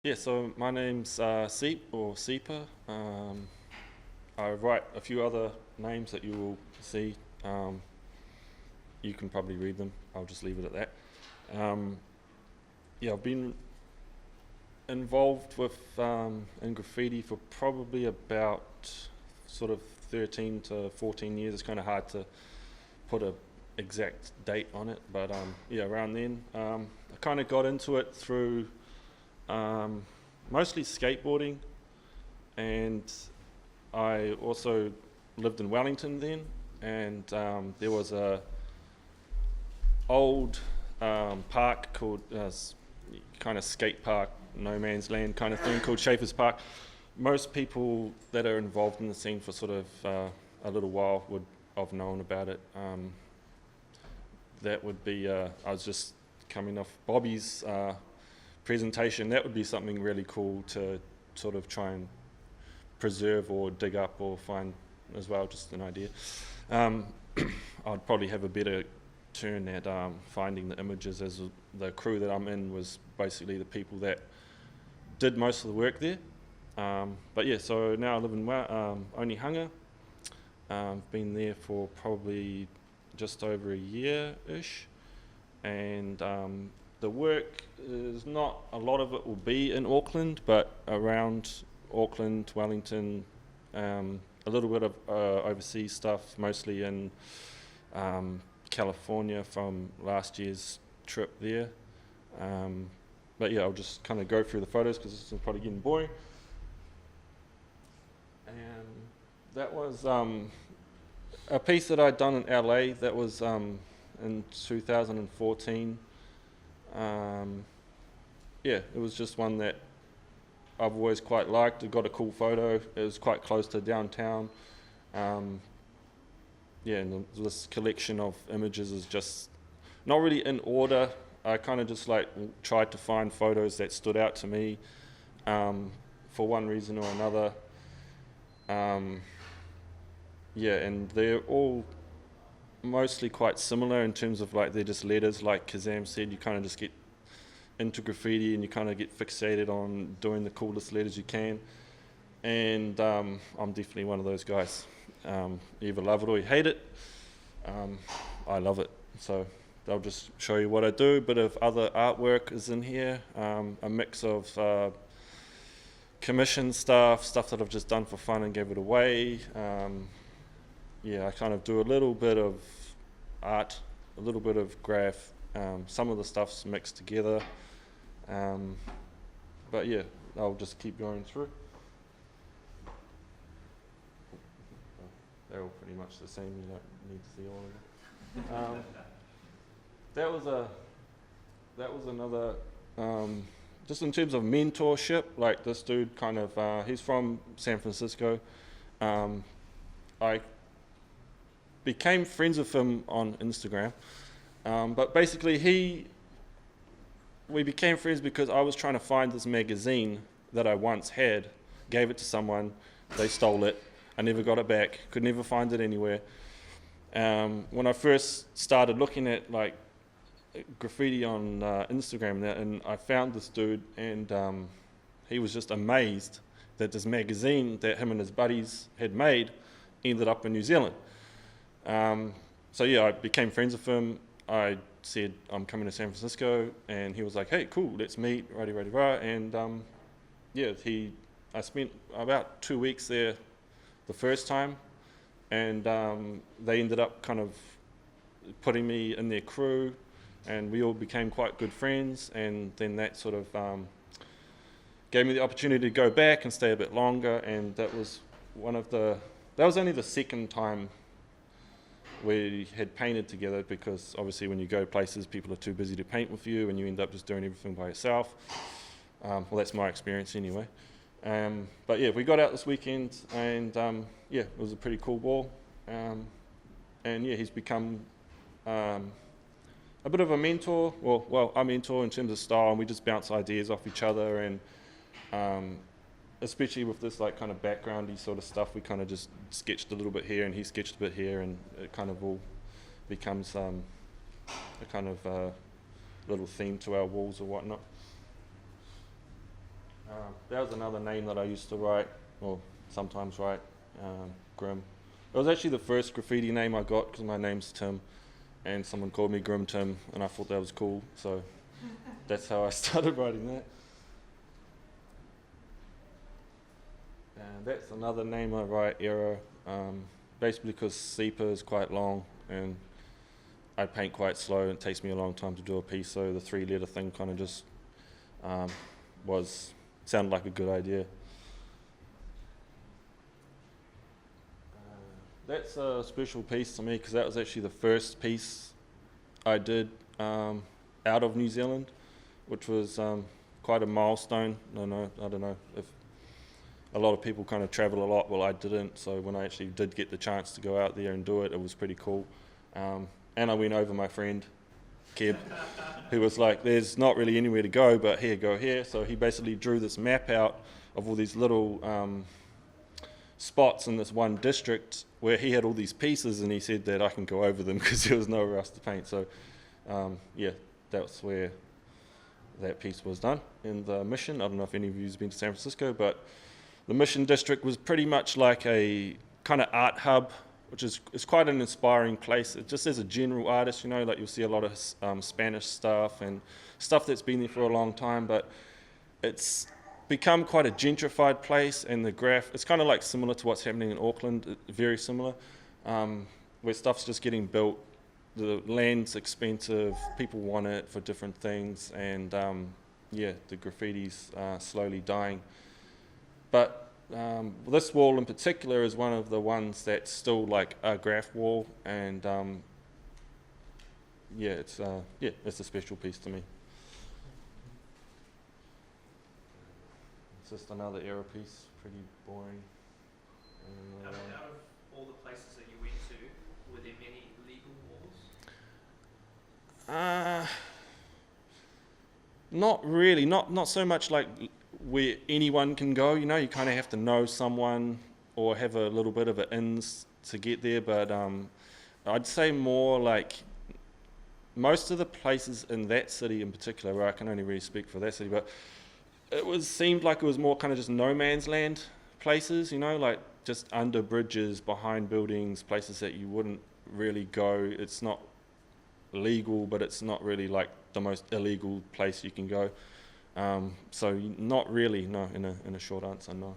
Yeah, so my name's Ceap or Ceapa. I write a few other names that you will see. Um, you can probably read them. I'll just leave it at that. Yeah, I've been involved with in graffiti for probably about sort of 13 to 14 years. It's kind of hard to put a exact date on it, but yeah, around then. I kind of got into it through mostly skateboarding, and I also lived in Wellington then, and there was a old park called kind of skate park, no man's land kind of thing, called Shhh's Park. Most people that are involved in the scene for sort of a little while would have known about it. That would be, I was just coming off Bobby's presentation. That would be something really cool to sort of try and preserve or dig up or find as well, just an idea. I'd probably have a better turn at finding the images, as the crew that I'm in was basically the people that did most of the work there. But yeah, so now I live in Onehunga. I've been there for probably just over a year-ish, and the work is not, a lot of it will be in Auckland, but around Auckland, Wellington, a little bit of overseas stuff, mostly in California from last year's trip there. But yeah, I'll just kind of go through the photos because this is probably getting boring. And that was a piece that I'd done in LA that was in 2014. Yeah, it was just one that I've always quite liked. It got a cool photo. It was quite close to downtown. Yeah, and this collection of images is just not really in order. I kind of just like tried to find photos that stood out to me for one reason or another. Yeah, and they're all mostly quite similar in terms of like they're just letters, like Kezam said. You kind of just get into graffiti and you kind of get fixated on doing the coolest letters you can, and I'm definitely one of those guys. You either love it or you hate it. I love it, so I'll just show you what I do. A bit of other artwork is in here, a mix of commission stuff that I've just done for fun and gave it away. Yeah, I kind of do a little bit of art, a little bit of graph. Some of the stuff's mixed together. But yeah, I'll just keep going through. They're all pretty much the same. You don't need to see all of them. That was another. Just in terms of mentorship, like this dude kind of, he's from San Francisco. I became friends with him on Instagram, but basically we became friends because I was trying to find this magazine that I once had, gave it to someone, they stole it, I never got it back, could never find it anywhere. When I first started looking at like graffiti on Instagram and I found this dude, and he was just amazed that this magazine that him and his buddies had made ended up in New Zealand. So yeah, I became friends with him. I said, I'm coming to San Francisco, and he was like, hey, cool, let's meet, rah. And yeah, I spent about 2 weeks there the first time, and they ended up kind of putting me in their crew, and we all became quite good friends, and then that sort of gave me the opportunity to go back and stay a bit longer, and that was only the second time we had painted together, because obviously when you go places, people are too busy to paint with you, and you end up just doing everything by yourself. Well, that's my experience anyway. But yeah, we got out this weekend, and yeah, it was a pretty cool ball. And yeah, he's become a bit of a mentor, well, a mentor in terms of style, and we just bounce ideas off each other, and especially with this like kind of backgroundy sort of stuff, we kind of just sketched a little bit here and he sketched a bit here, and it kind of all becomes a kind of little theme to our walls or whatnot. That was another name that I used to write, or sometimes write, Grim. It was actually the first graffiti name I got because my name's Tim, and someone called me Grim Tim, and I thought that was cool, so that's how I started writing that. And that's another name I write, Erok, basically because Ceap is quite long, and I paint quite slow, and it takes me a long time to do a piece, so the 3-letter thing kind of just sounded like a good idea. That's a special piece to me because that was actually the first piece I did out of New Zealand, which was quite a milestone. I don't know if a lot of people kind of travel a lot. Well, I didn't, so when I actually did get the chance to go out there and do it, it was pretty cool. And I went over my friend, Kell, who was like, there's not really anywhere to go, but here, go here. So he basically drew this map out of all these little spots in this one district where he had all these pieces, and he said that I can go over them because there was nowhere else to paint. So yeah, that's where that piece was done in the Mission. I don't know if any of you have been to San Francisco, but the Mission District was pretty much like a kind of art hub, which is quite an inspiring place. It just as a general artist, you know, like you'll see a lot of Spanish stuff and stuff that's been there for a long time, but it's become quite a gentrified place, and it's kind of like similar to what's happening in Auckland, very similar, where stuff's just getting built, the land's expensive, people want it for different things, and yeah, the graffiti's slowly dying. But this wall in particular is one of the ones that's still like a graph wall, and yeah, it's a special piece to me. It's just another Erok piece, pretty boring. Out of all the places that you went to, were there many legal walls? Not really, not so much like where anyone can go, you know, you kind of have to know someone or have a little bit of an ins to get there, but I'd say more like most of the places in that city in particular, where I can only really speak for that city, but seemed like it was more kind of just no man's land places, you know, like just under bridges, behind buildings, places that you wouldn't really go. It's not legal, but it's not really like the most illegal place you can go. So not really, no, in a short answer, no.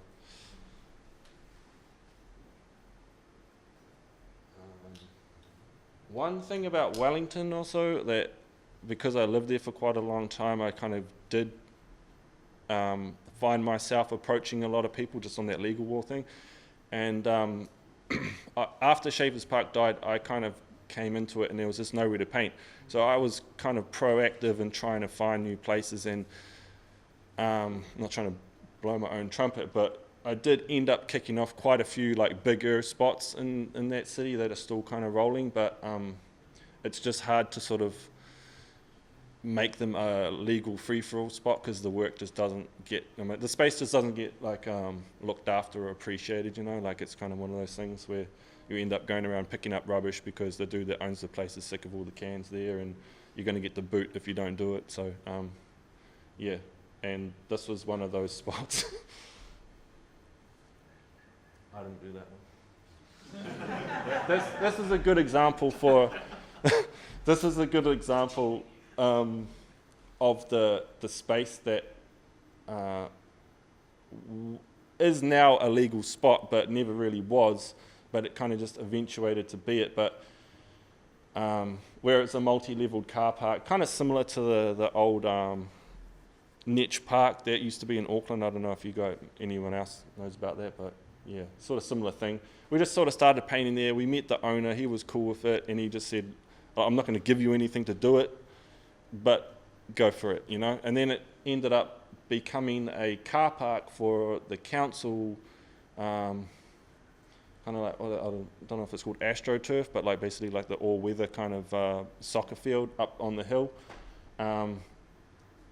One thing about Wellington also, that because I lived there for quite a long time, I kind of did find myself approaching a lot of people just on that legal war thing. And after Shavers Park died, I kind of came into it and there was just nowhere to paint. So I was kind of proactive in trying to find new places, and not trying to blow my own trumpet, but I did end up kicking off quite a few like bigger spots in that city that are still kind of rolling, but it's just hard to sort of make them a legal free-for-all spot because the work just doesn't get, the space just doesn't get like looked after or appreciated, you know, like it's kind of one of those things where you end up going around picking up rubbish because the dude that owns the place is sick of all the cans there, and you're going to get the boot if you don't do it. So yeah, and this was one of those spots. I didn't do that one. This is a good example for this is a good example of the space that is now a legal spot, but never really was, but it kind of just eventuated to be it. But where it's a multi-leveled car park, kind of similar to the old Niche Park that used to be in Auckland. I don't know if anyone else knows about that, but yeah, sort of similar thing. We just sort of started painting there. We met the owner. He was cool with it, and he just said, I'm not going to give you anything to do it, but go for it, you know. And then it ended up becoming a car park for the council, kind of like, I don't know if it's called AstroTurf, but like basically like the all-weather kind of soccer field up on the hill.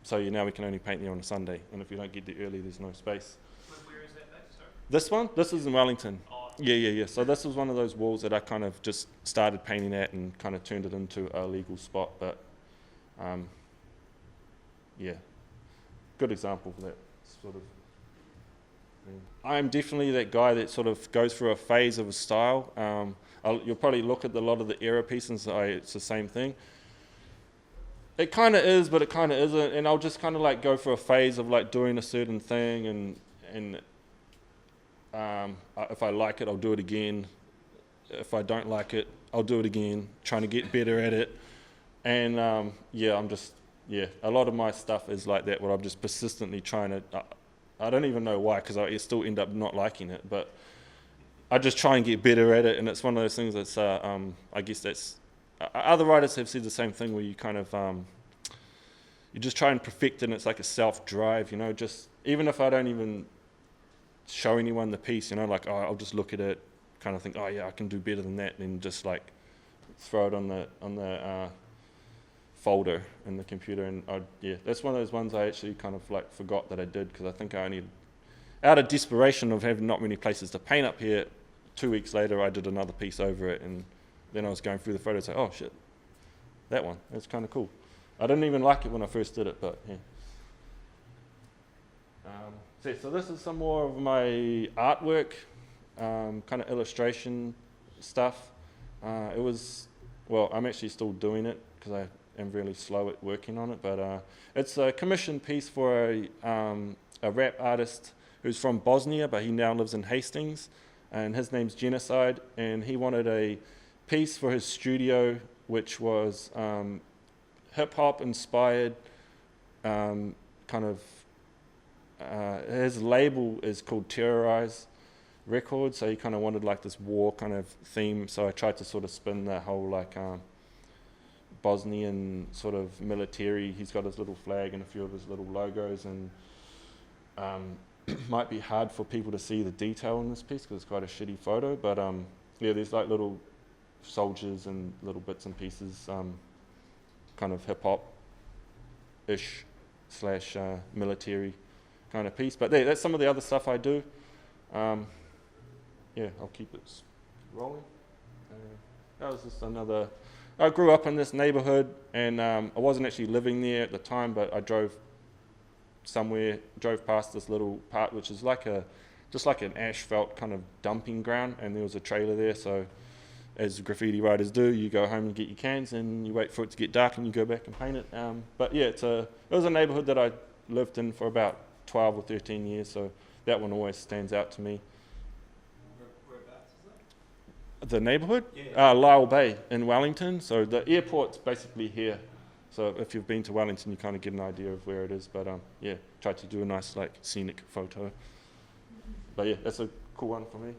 So now we can only paint there on a Sunday, and if you don't get there early, there's no space. Where is that based? Sorry? This one? This is in Wellington. Oh. Yeah. So this was one of those walls that I kind of just started painting at and kind of turned it into a legal spot, but yeah, good example for that sort of thing. I'm definitely that guy that sort of goes through a phase of a style. You'll probably look at a lot of the era pieces, it's the same thing. It kind of is, but it kind of isn't, and I'll just kind of like go through a phase of like doing a certain thing, and if I like it, I'll do it again. If I don't like it, I'll do it again, trying to get better at it. And a lot of my stuff is like that, where I'm just persistently trying to, I don't even know why, because I still end up not liking it, but I just try and get better at it, and it's one of those things that's, I guess that's, other writers have said the same thing, where you kind of, you just try and perfect it, and it's like a self-drive, you know, just, even if I don't even show anyone the piece, you know, like, I'll just look at it, kind of think, oh yeah, I can do better than that, and just like throw it on the folder in the computer, and that's one of those ones I actually kind of like forgot that I did, because I think I only, out of desperation of having not many places to paint up here, 2 weeks later I did another piece over it, and then I was going through the photos like, oh shit, that one, that's kind of cool. I didn't even like it when I first did it, but yeah. So this is some more of my artwork, kind of illustration stuff. I'm actually still doing it, because I am really slow at working on it, but it's a commissioned piece for a rap artist who's from Bosnia, but he now lives in Hastings, and his name's Genocide, and he wanted a piece for his studio, which was hip-hop inspired, his label is called Terrorize Records, so he kind of wanted like this war kind of theme, so I tried to sort of spin that whole like Bosnian sort of military. He's got his little flag and a few of his little logos, and might be hard for people to see the detail in this piece because it's quite a shitty photo, but there's like little soldiers and little bits and pieces, kind of hip-hop-ish / military kind of piece, but that's some of the other stuff I do. I'll keep it rolling. That was just another, I grew up in this neighborhood, and I wasn't actually living there at the time, but I drove past this little part, which is just like an asphalt kind of dumping ground, and there was a trailer there, so as graffiti writers do, you go home and get your cans, and you wait for it to get dark, and you go back and paint it. It was a neighborhood that I lived in for about 12 or 13 years, so that one always stands out to me. Whereabouts is that? The neighborhood? Yeah. Liew Bay in Wellington, so the airport's basically here. So if you've been to Wellington, you kind of get an idea of where it is, but tried to do a nice like scenic photo. But that's a cool one for me.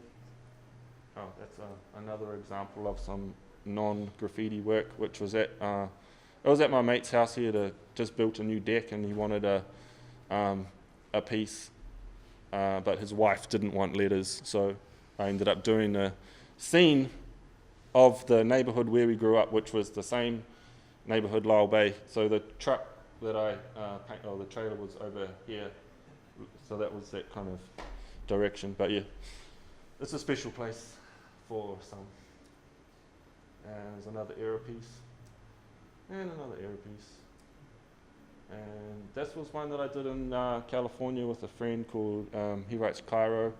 Oh, that's another example of some non-graffiti work, which was at my mate's house. He had just built a new deck, and he wanted a piece, but his wife didn't want letters, so I ended up doing a scene of the neighborhood where we grew up, which was the same neighborhood, Liew Bay. So the truck that the trailer was over here, so that was that kind of direction. But it's a special place for some. And there's another Erok piece, and another Erok piece. And this was one that I did in California with a friend called, he writes Cairo.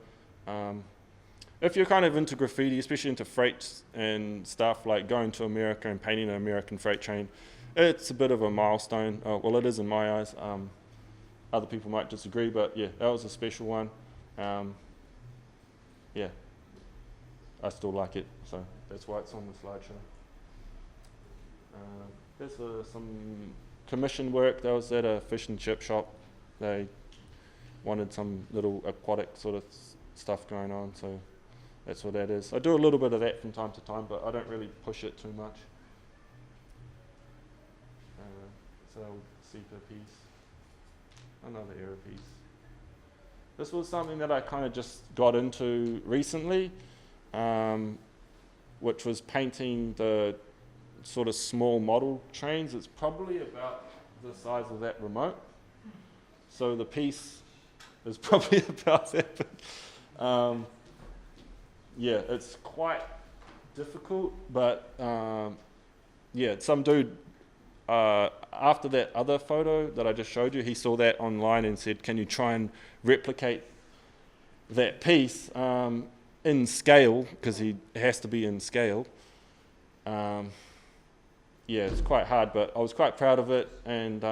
If you're kind of into graffiti, especially into freights and stuff, like going to America and painting an American freight train, it's a bit of a milestone. Well, it is in my eyes. Other people might disagree, but that was a special one. I still like it, so that's why it's on the slideshow. There's some commission work that was at a fish and chip shop. They wanted some little aquatic sort of stuff going on, so that's what that is. I do a little bit of that from time to time, but I don't really push it too much. So Ceap piece, another Erok piece. This was something that I kind of just got into recently, which was painting the sort of small model trains. It's probably about the size of that remote. So the piece is probably about that. But, it's quite difficult, but some dude after that other photo that I just showed you, he saw that online and said, can you try and replicate that piece in scale, because it has to be in scale. Yeah, it's quite hard, but I was quite proud of it, and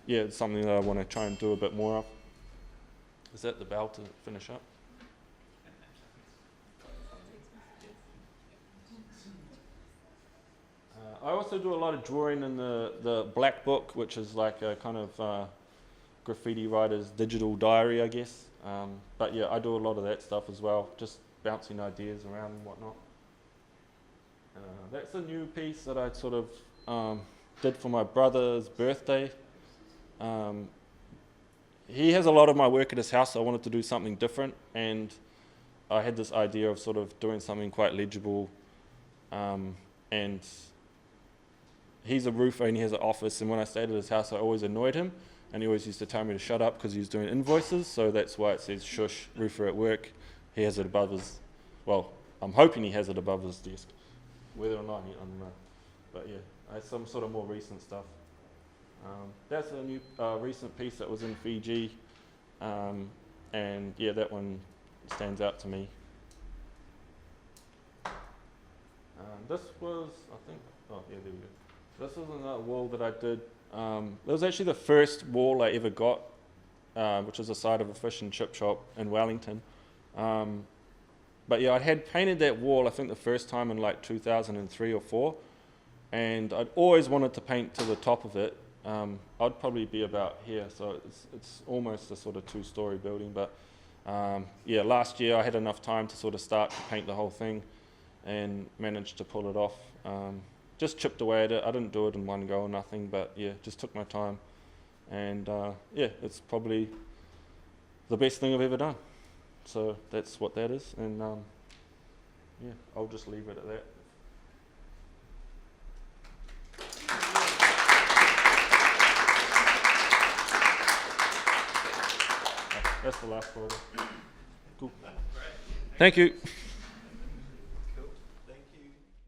yeah, it's something that I want to try and do a bit more of. Is that the bell to finish up? I also do a lot of drawing in the black book, which is like a kind of graffiti writer's digital diary, I guess. But yeah, I do a lot of that stuff as well, just bouncing ideas around and whatnot. That's a new piece that I sort of did for my brother's birthday. He has a lot of my work at his house, so I wanted to do something different, and I had this idea of sort of doing something quite legible. And he's a roofer and he has an office, and when I stayed at his house I always annoyed him, and he always used to tell me to shut up because he was doing invoices, so that's why it says Shhhh, roofer at work. He has it above his, well, I'm hoping he has it above his desk. Whether or not, I don't know. But yeah, I had some sort of more recent stuff. That's a new recent piece that was in Fiji, and yeah, that one stands out to me. This was, I think, oh yeah, there we go. This was another wall that I did. It was actually the first wall I ever got, which was the side of a fish and chip shop in Wellington. But yeah, I had painted that wall, I think the first time in like 2003 or 4, and I'd always wanted to paint to the top of it. I'd probably be about here, so it's almost a sort of 2-story building, but yeah, last year I had enough time to sort of start to paint the whole thing and managed to pull it off. Just chipped away at it. I didn't do it in one go or nothing, but yeah, just took my time, and yeah, it's probably the best thing I've ever done. So that's what that is, and yeah, I'll just leave it at that. That's the last photo. Cool. Thank you.